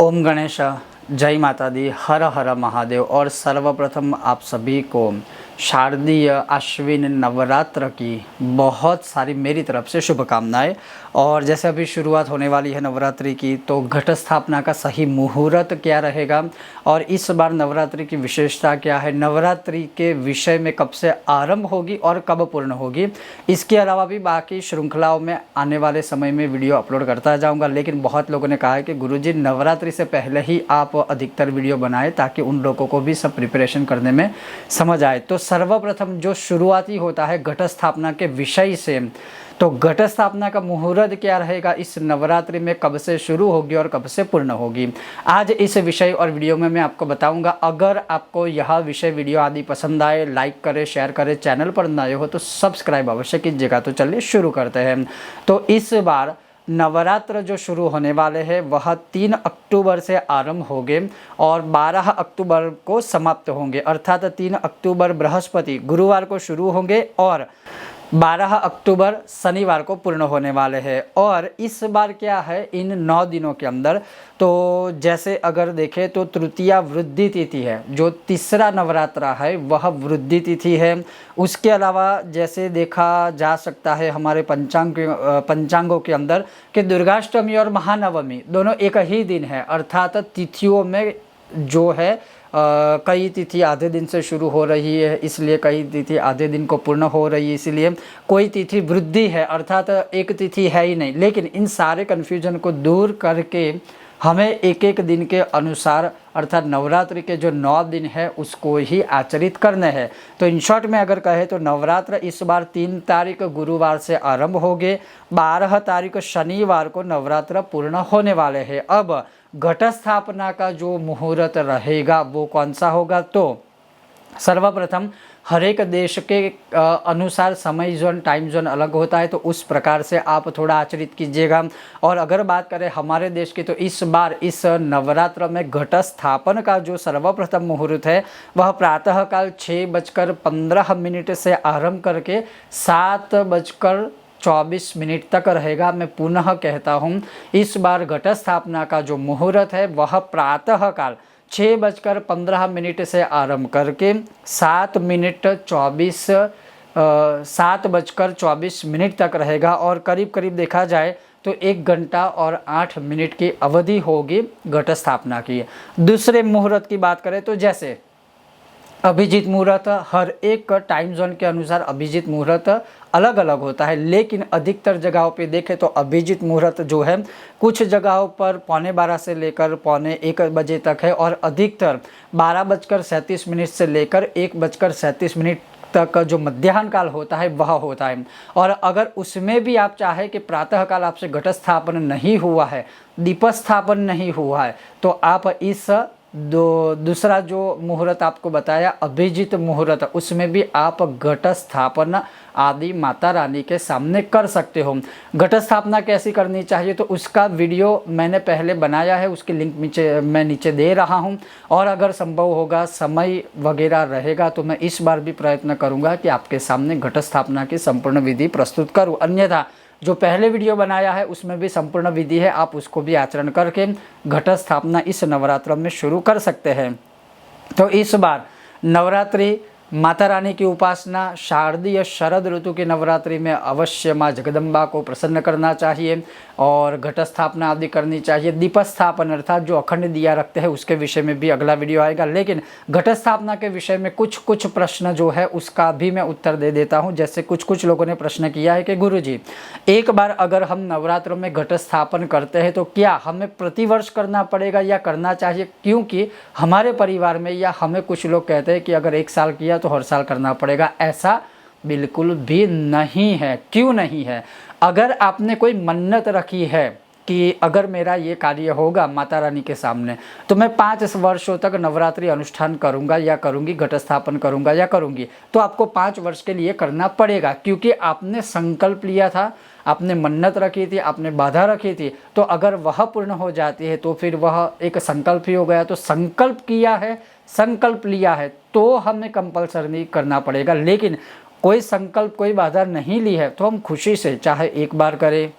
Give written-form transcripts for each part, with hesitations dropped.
ओम गणेश, जय माता दी, हर हर महादेव। और सर्वप्रथम आप सभी को शारदीय आश्विन नवरात्र की बहुत सारी मेरी तरफ से शुभकामनाएं। और जैसे अभी शुरुआत होने वाली है नवरात्रि की, तो घट स्थापना का सही मुहूर्त क्या रहेगा और इस बार नवरात्रि की विशेषता क्या है, नवरात्रि के विषय में कब से आरंभ होगी और कब पूर्ण होगी, इसके अलावा भी बाकी श्रृंखलाओं में आने वाले समय में वीडियो अपलोड करता जाऊंगा। लेकिन बहुत लोगों ने कहा है कि गुरुजी नवरात्रि से पहले ही आप अधिकतर वीडियो बनाएं ताकि उन लोगों को भी सब प्रिपरेशन करने में समझ आए। तो सर्वप्रथम जो शुरुआती होता है घट स्थापना के विषय से, तो घट स्थापना का मुहूर्त क्या रहेगा, इस नवरात्रि में कब से शुरू होगी और कब से पूर्ण होगी, आज इस विषय और वीडियो में मैं आपको बताऊंगा। अगर आपको यह विषय वीडियो आदि पसंद आए, लाइक करें, शेयर करें, चैनल पर नए हो तो सब्सक्राइब अवश्य कीजिएगा। तो चलिए शुरू करते हैं। तो इस बार नवरात्र जो शुरू होने वाले हैं वह 3 अक्टूबर से आरंभ होंगे और 12 अक्टूबर को समाप्त होंगे। अर्थात 3 अक्टूबर बृहस्पति गुरुवार को शुरू होंगे और 12 अक्टूबर शनिवार को पूर्ण होने वाले हैं। और इस बार क्या है, इन 9 दिनों के अंदर, तो जैसे अगर देखें तो तृतीया वृद्धि तिथि है, जो तीसरा नवरात्रा है वह वृद्धि तिथि है। उसके अलावा जैसे देखा जा सकता है हमारे पंचांगों के अंदर कि दुर्गाष्टमी और महानवमी दोनों एक ही दिन है। अर्थात तिथियों में जो है कई तिथि आधे दिन से शुरू हो रही है, इसलिए कई तिथि आधे दिन को पूर्ण हो रही है, इसलिए कोई तिथि वृद्धि है, अर्थात एक तिथि है ही नहीं। लेकिन इन सारे कन्फ्यूजन को दूर करके हमें एक एक दिन के अनुसार, अर्थात नवरात्रि के जो 9 दिन है उसको ही आचरित करने हैं। तो इन शॉर्ट में अगर कहें तो नवरात्र इस बार 3 तारीख गुरुवार से आरंभ होंगे, 12 तारीख शनिवार को नवरात्र पूर्ण होने वाले हैं। अब घट स्थापना का जो मुहूर्त रहेगा वो कौन सा होगा, तो सर्वप्रथम हर एक देश के अनुसार समय जोन, टाइम जोन अलग होता है, तो उस प्रकार से आप थोड़ा आचरित कीजिएगा। और अगर बात करें हमारे देश की, तो इस बार इस नवरात्र में घट स्थापन का जो सर्वप्रथम मुहूर्त है वह प्रातःकाल 6:15 से आरंभ करके 7:24 तक रहेगा। मैं पुनः कहता हूँ, इस बार घट स्थापना का जो मुहूर्त है वह प्रातःकाल 6:15 से आरंभ करके 7:24 तक रहेगा। और करीब करीब देखा जाए तो 1 घंटा और 8 मिनट की अवधि होगी घट स्थापना की। दूसरे मुहूर्त की बात करें तो जैसे अभिजीत मुहूर्त, हर एक टाइम जोन के अनुसार अभिजीत मुहूर्त अलग अलग होता है, लेकिन अधिकतर जगहों पे देखें तो अभिजीत मुहूर्त जो है कुछ जगहों पर 12:15 से लेकर 12:45 बजे तक है और अधिकतर 12:37 से लेकर 1:37 तक जो मध्याह्न काल होता है वह होता है। और अगर उसमें भी आप चाहे कि प्रातःकाल आपसे घट स्थापन नहीं हुआ है, दीपस्थापन नहीं हुआ है, तो आप इस दूसरा जो मुहूर्त आपको बताया अभिजीत मुहूर्त, उसमें भी आप घट स्थापना आदि माता रानी के सामने कर सकते हो। घट स्थापना कैसी करनी चाहिए तो उसका वीडियो मैंने पहले बनाया है, उसकी लिंक मैं नीचे दे रहा हूं। और अगर संभव होगा, समय वगैरह रहेगा, तो मैं इस बार भी प्रयत्न करूंगा कि आपके सामने घट स्थापना की संपूर्ण विधि प्रस्तुत करूं। अन्यथा जो पहले वीडियो बनाया है उसमें भी संपूर्ण विधि है, आप उसको भी आचरण करके घट स्थापना इस नवरात्र में शुरू कर सकते हैं। तो इस बार नवरात्रि माता रानी की उपासना, शारदीय शरद ऋतु की नवरात्रि में अवश्य माँ जगदम्बा को प्रसन्न करना चाहिए और घट स्थापना आदि करनी चाहिए। दीपस्थापन अर्थात जो अखंड दिया रखते हैं उसके विषय में भी अगला वीडियो आएगा, लेकिन घट स्थापना के विषय में कुछ प्रश्न जो है उसका भी मैं उत्तर दे देता हूँ। जैसे कुछ लोगों ने प्रश्न किया है कि गुरुजी, एक बार अगर हम नवरात्रों में घट स्थापन करते हैं तो क्या हमें प्रतिवर्ष करना पड़ेगा या करना चाहिए, क्योंकि हमारे परिवार में या हमें कुछ लोग कहते हैं कि अगर 1 साल किया तो हर साल करना पड़ेगा। ऐसा बिल्कुल भी नहीं है। क्यों नहीं है? अगर आपने कोई मन्नत रखी है कि अगर मेरा ये कार्य होगा माता रानी के सामने तो मैं 5 वर्षों तक नवरात्रि अनुष्ठान करूंगा या करूंगी, घट स्थापन करूंगा या करूंगी, तो आपको 5 वर्ष के लिए करना पड़ेगा, क्योंकि आपने संकल्प लिया था, आपने मन्नत रखी थी, आपने बाधा रखी थी। तो अगर वह पूर्ण हो जाती है तो फिर वह एक संकल्प ही हो गया। तो संकल्प किया है, संकल्प लिया है तो हमें कंपल्सरी करना पड़ेगा। लेकिन कोई संकल्प, कोई बाधा नहीं ली है तो हम खुशी से चाहे 1 बार करें,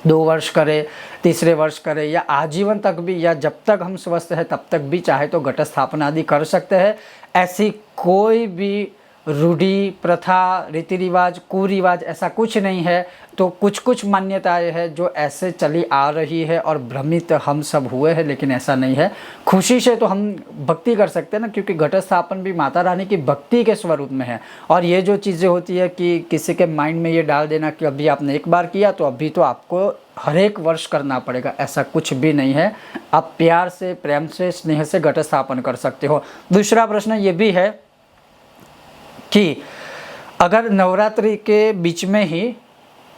2 वर्ष करें, तीसरे वर्ष करें या आजीवन तक भी, या जब तक हम स्वस्थ हैं तब तक भी चाहे तो घट स्थापना आदि कर सकते हैं। ऐसी कोई भी रूढ़ी, प्रथा, रीति रिवाज, कुरिवाज ऐसा कुछ नहीं है। तो कुछ मान्यताएं हैं जो ऐसे चली आ रही है और भ्रमित हम सब हुए हैं, लेकिन ऐसा नहीं है। खुशी से तो हम भक्ति कर सकते हैं ना, क्योंकि घट स्थापन भी माता रानी की भक्ति के स्वरूप में है। और ये जो चीज़ें होती है कि किसी के माइंड में ये डाल देना कि अभी आपने एक बार किया तो अभी तो आपको हर एक वर्ष करना पड़ेगा, ऐसा कुछ भी नहीं है। आप प्यार से, प्रेम से, स्नेह से घट स्थापन कर सकते हो। दूसरा प्रश्न ये भी है कि अगर नवरात्रि के बीच में ही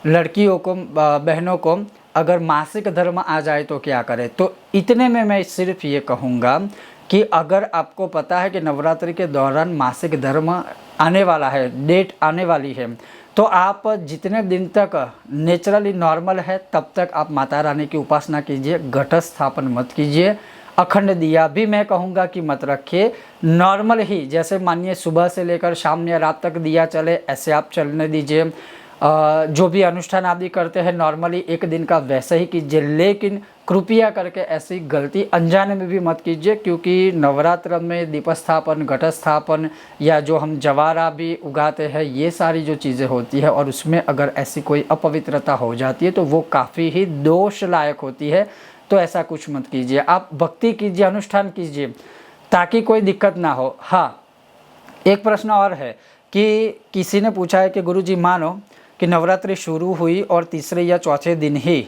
लड़कियों को, बहनों को अगर मासिक धर्म आ जाए तो क्या करें। तो इतने में मैं सिर्फ ये कहूँगा कि अगर आपको पता है कि नवरात्रि के दौरान मासिक धर्म आने वाला है, डेट आने वाली है, तो आप जितने दिन तक नेचुरली नॉर्मल है तब तक आप माता रानी की उपासना कीजिए, घट स्थापन मत कीजिए। अखंड दिया भी मैं कहूँगा कि मत रखिए, नॉर्मल ही, जैसे मानिए सुबह से लेकर शाम या रात तक दिया चले ऐसे आप चलने दीजिए। जो भी अनुष्ठान आदि करते हैं नॉर्मली एक दिन का वैसे ही कीजिए, लेकिन कृपया करके ऐसी गलती अनजाने में भी मत कीजिए, क्योंकि नवरात्र में दीपस्थापन, घट स्थापन या जो हम जवारा भी उगाते हैं, ये सारी जो चीज़ें होती है और उसमें अगर ऐसी कोई अपवित्रता हो जाती है तो वो काफ़ी ही दोष लायक होती है। तो ऐसा कुछ मत कीजिए, आप भक्ति कीजिए, अनुष्ठान कीजिए ताकि कोई दिक्कत ना हो। हाँ, एक प्रश्न और है कि किसी ने पूछा है कि गुरुजी मानो कि नवरात्रि शुरू हुई और तीसरे या चौथे दिन ही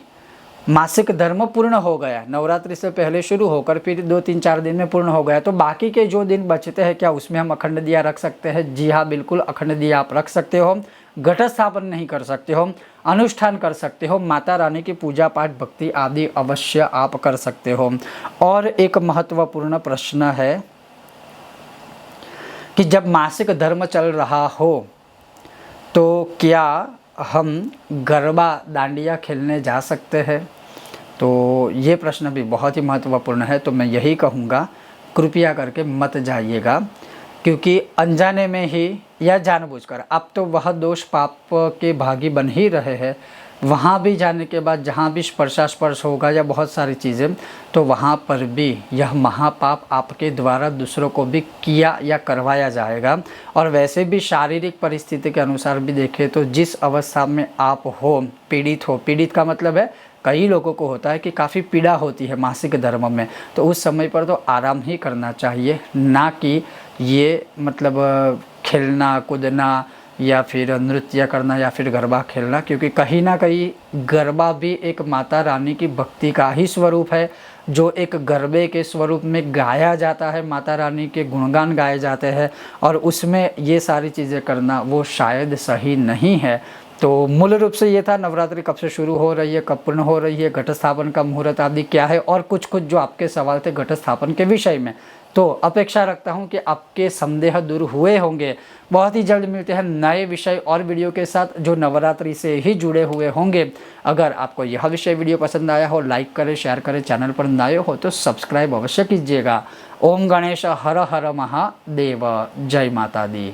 मासिक धर्म पूर्ण हो गया, नवरात्रि से पहले शुरू होकर फिर 2-3-4 दिन में पूर्ण हो गया, तो बाकी के जो दिन बचते हैं क्या उसमें हम अखंड दिया रख सकते हैं? जी हाँ, बिल्कुल अखंड दिया आप रख सकते हो। घट स्थापन नहीं कर सकते हो, अनुष्ठान कर सकते हो, माता रानी की पूजा पाठ, भक्ति आदि अवश्य आप कर सकते हो। और एक महत्वपूर्ण प्रश्न है कि जब मासिक धर्म चल रहा हो तो क्या हम गरबा, डांडिया खेलने जा सकते हैं? तो ये प्रश्न भी बहुत ही महत्वपूर्ण है। तो मैं यही कहूँगा, कृपया करके मत जाइएगा, क्योंकि अनजाने में ही या जानबूझकर आप तो वह दोष पाप के भागी बन ही रहे हैं। वहाँ भी जाने के बाद जहाँ भी स्पर्शास्पर्श होगा या बहुत सारी चीज़ें, तो वहाँ पर भी यह महापाप आपके द्वारा दूसरों को भी किया या करवाया जाएगा। और वैसे भी शारीरिक परिस्थिति के अनुसार भी देखें तो जिस अवस्था में आप हो, पीड़ित का मतलब है कई लोगों को होता है कि काफ़ी पीड़ा होती है मासिक धर्म में, तो उस समय पर तो आराम ही करना चाहिए, ना कि ये मतलब खेलना कूदना या फिर नृत्य करना या फिर गरबा खेलना। क्योंकि कहीं ना कहीं गरबा भी एक माता रानी की भक्ति का ही स्वरूप है, जो एक गरबे के स्वरूप में गाया जाता है, माता रानी के गुणगान गाए जाते हैं, और उसमें ये सारी चीज़ें करना वो शायद सही नहीं है। तो मूल रूप से ये था, नवरात्रि कब से शुरू हो रही है, कब पूर्ण हो रही है, घट स्थापन का मुहूर्त आदि क्या है, और कुछ जो आपके सवाल थे घट स्थापन के विषय में। तो अपेक्षा रखता हूँ कि आपके संदेह दूर हुए होंगे। बहुत ही जल्द मिलते हैं नए विषय और वीडियो के साथ जो नवरात्रि से ही जुड़े हुए होंगे। अगर आपको यह विषय वीडियो पसंद आया हो, लाइक करें, शेयर करें, चैनल पर नए हो तो सब्सक्राइब अवश्य कीजिएगा। ओम गणेश हर हर महादेव, जय माता दी।